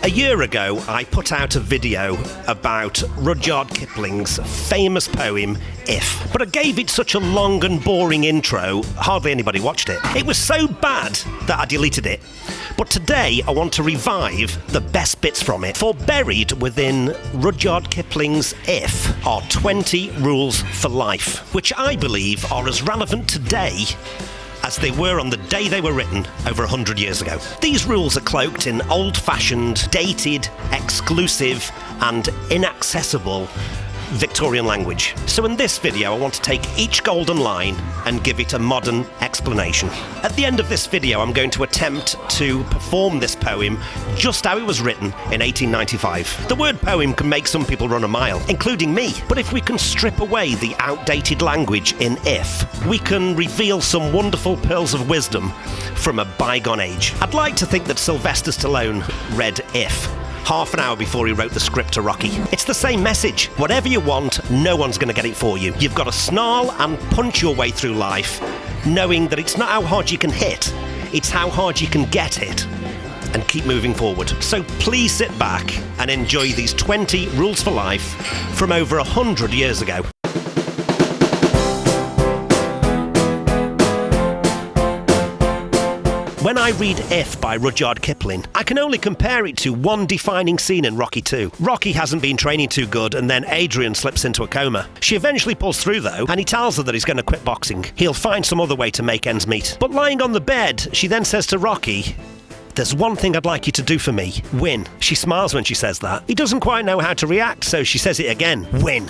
A year ago, I put out a video about Rudyard Kipling's famous poem, If. But I gave it such a long and boring intro, hardly anybody watched it. It was so bad that I deleted it. But today, I want to revive the best bits from it. For buried within Rudyard Kipling's If are 20 rules for life, which I believe are as relevant today as they were on the day they were written over 100 years ago. These rules are cloaked in old-fashioned, dated, exclusive, and inaccessible Victorian language. So in this video, I want to take each golden line and give it a modern explanation. At the end of this video, I'm going to attempt to perform this poem just how it was written in 1895. The word poem can make some people run a mile, including me. But if we can strip away the outdated language in If, we can reveal some wonderful pearls of wisdom from a bygone age. I'd like to think that Sylvester Stallone read If half an hour before he wrote the script to Rocky. It's the same message. Whatever you want, no one's going to get it for you. You've got to snarl and punch your way through life, knowing that it's not how hard you can hit, it's how hard you can get hit, and keep moving forward. So please sit back and enjoy these 20 rules for life from over 100 years ago. When I read If by Rudyard Kipling, I can only compare it to one defining scene in Rocky 2. Rocky hasn't been training too good, and then Adrian slips into a coma. She eventually pulls through though, and he tells her that he's going to quit boxing. He'll find some other way to make ends meet. But lying on the bed, she then says to Rocky, "There's one thing I'd like you to do for me. Win." She smiles when she says that. He doesn't quite know how to react, so she says it again. Win.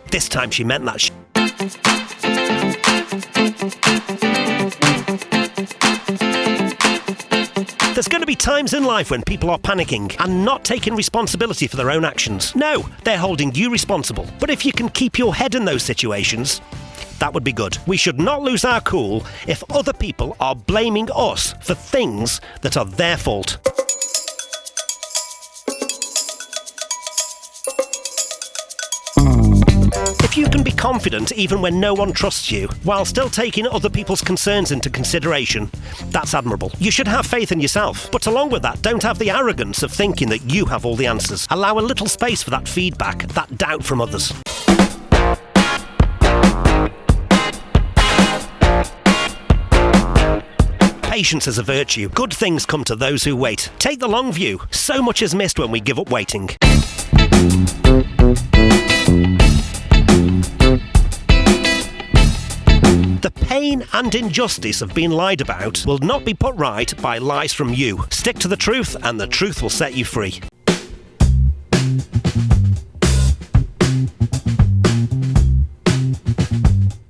This time she meant that There's going to be times in life when people are panicking and not taking responsibility for their own actions. No, they're holding you responsible. But if you can keep your head in those situations, that would be good. We should not lose our cool if other people are blaming us for things that are their fault. If you can be confident even when no one trusts you, while still taking other people's concerns into consideration, that's admirable. You should have faith in yourself, but along with that, don't have the arrogance of thinking that you have all the answers. Allow a little space for that feedback, that doubt from others. Patience is a virtue. Good things come to those who wait. Take the long view. So much is missed when we give up waiting. The pain and injustice of being lied about will not be put right by lies from you. Stick to the truth, and the truth will set you free.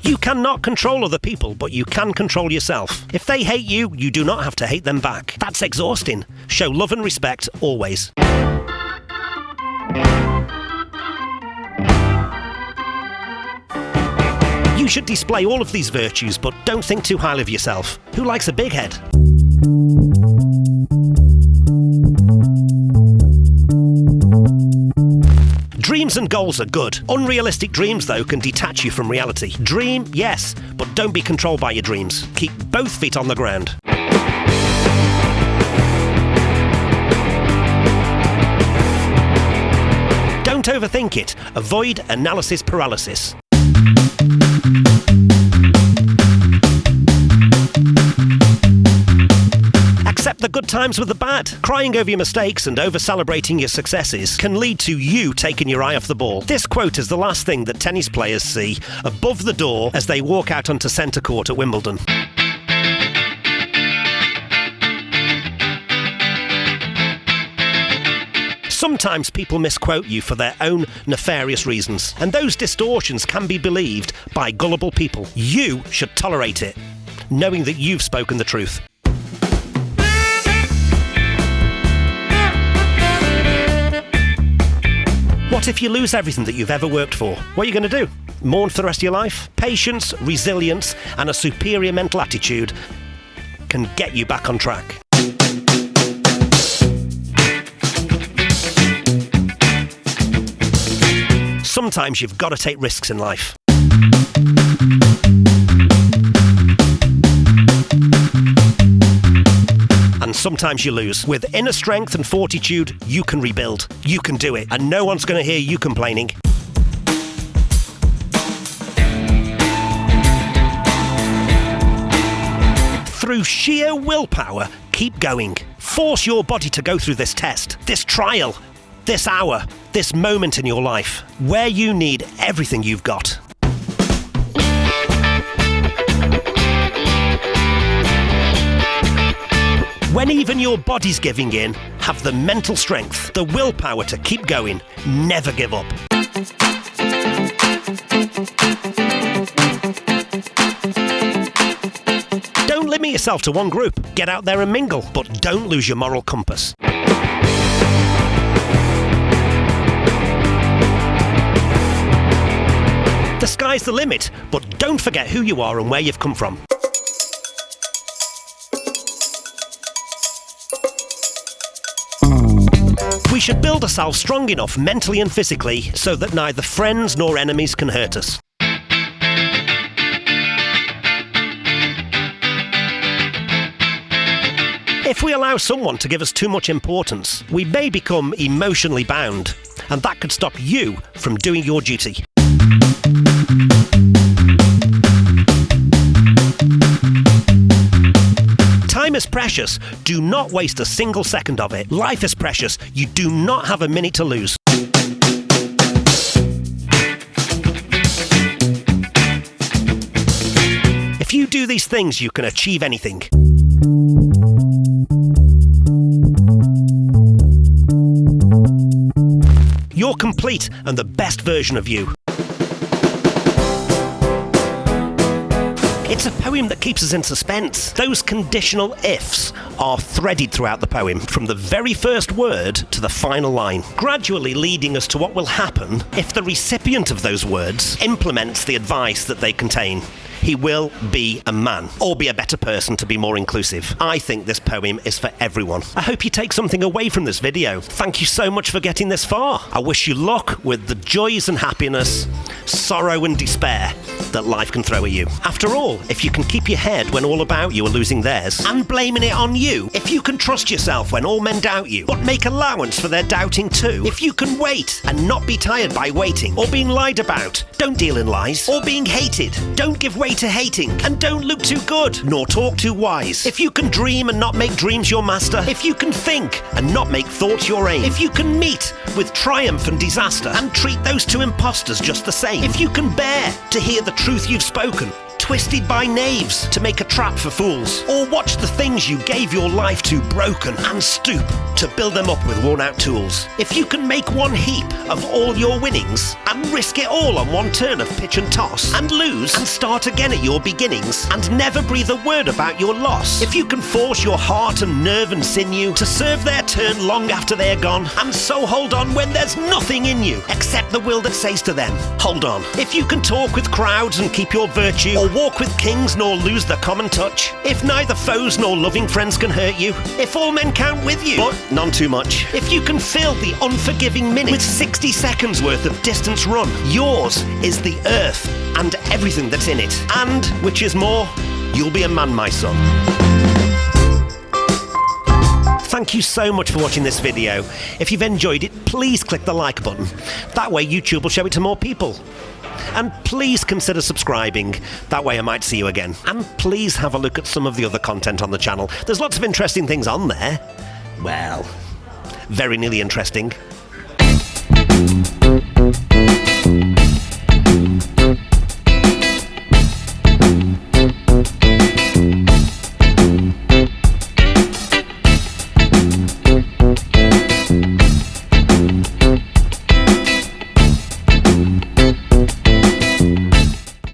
You cannot control other people, but you can control yourself. If they hate you, you do not have to hate them back. That's exhausting. Show love and respect always. You should display all of these virtues, but don't think too highly of yourself. Who likes a big head? Dreams and goals are good. Unrealistic dreams, though, can detach you from reality. Dream, yes, but don't be controlled by your dreams. Keep both feet on the ground. Don't overthink it. Avoid analysis paralysis. Accept the good times with the bad. Crying over your mistakes and over-celebrating your successes can lead to you taking your eye off the ball. This quote is the last thing that tennis players see above the door as they walk out onto centre court at Wimbledon. Sometimes people misquote you for their own nefarious reasons, and those distortions can be believed by gullible people. You should tolerate it, knowing that you've spoken the truth. What if you lose everything that you've ever worked for? What are you going to do? Mourn for the rest of your life? Patience, resilience, and a superior mental attitude can get you back on track. Sometimes you've got to take risks in life. And sometimes you lose. With inner strength and fortitude, you can rebuild. You can do it, and no one's going to hear you complaining. Through sheer willpower, keep going. Force your body to go through this test, this trial, this hour, this moment in your life, where you need everything you've got. When even your body's giving in, have the mental strength, the willpower to keep going. Never give up. Don't limit yourself to one group. Get out there and mingle, but don't lose your moral compass. The sky's the limit, but don't forget who you are and where you've come from. We should build ourselves strong enough mentally and physically so that neither friends nor enemies can hurt us. If we allow someone to give us too much importance, we may become emotionally bound, and that could stop you from doing your duty. Time is precious. Do not waste a single second of it. Life is precious. You do not have a minute to lose. If you do these things, you can achieve anything. You're complete and the best version of you. It's a poem that keeps us in suspense. Those conditional ifs are threaded throughout the poem, from the very first word to the final line, gradually leading us to what will happen if the recipient of those words implements the advice that they contain. He will be a man, or be a better person, to be more inclusive. I think this poem is for everyone. I hope you take something away from this video. Thank you so much for getting this far. I wish you luck with the joys and happiness, sorrow and despair that life can throw at you. After all, if you can keep your head when all about you are losing theirs, and blaming it on you, if you can trust yourself when all men doubt you, but make allowance for their doubting too, if you can wait and not be tired by waiting, or being lied about, don't deal in lies, or being hated, don't give way to hating, and don't look too good, nor talk too wise. If you can dream and not make dreams your master, if you can think and not make thoughts your aim, if you can meet with triumph and disaster, and treat those two impostors just the same, if you can bear to hear the truth you've spoken, twisted by knaves to make a trap for fools, or watch the things you gave your life to broken and stoop to build them up with worn out tools. If you can make one heap of all your winnings and risk it all on one turn of pitch and toss, and lose and start again at your beginnings, and never breathe a word about your loss, if you can force your heart and nerve and sinew to serve their turn long after they're gone, and so hold on when there's nothing in you except the will that says to them, hold on. If you can talk with crowds and keep your virtue, or walk with kings nor lose the common touch, if neither foes nor loving friends can hurt you, if all men count with you, but none too much, if you can fill the unforgiving minute with 60 seconds worth of distance run, yours is the earth and everything that's in it, and, which is more, you'll be a man, my son. Thank you so much for watching this video. If you've enjoyed it, please click the like button. That way YouTube will show it to more people. And please consider subscribing, that way I might see you again. And please have a look at some of the other content on the channel. There's lots of interesting things on there. Well, very nearly interesting.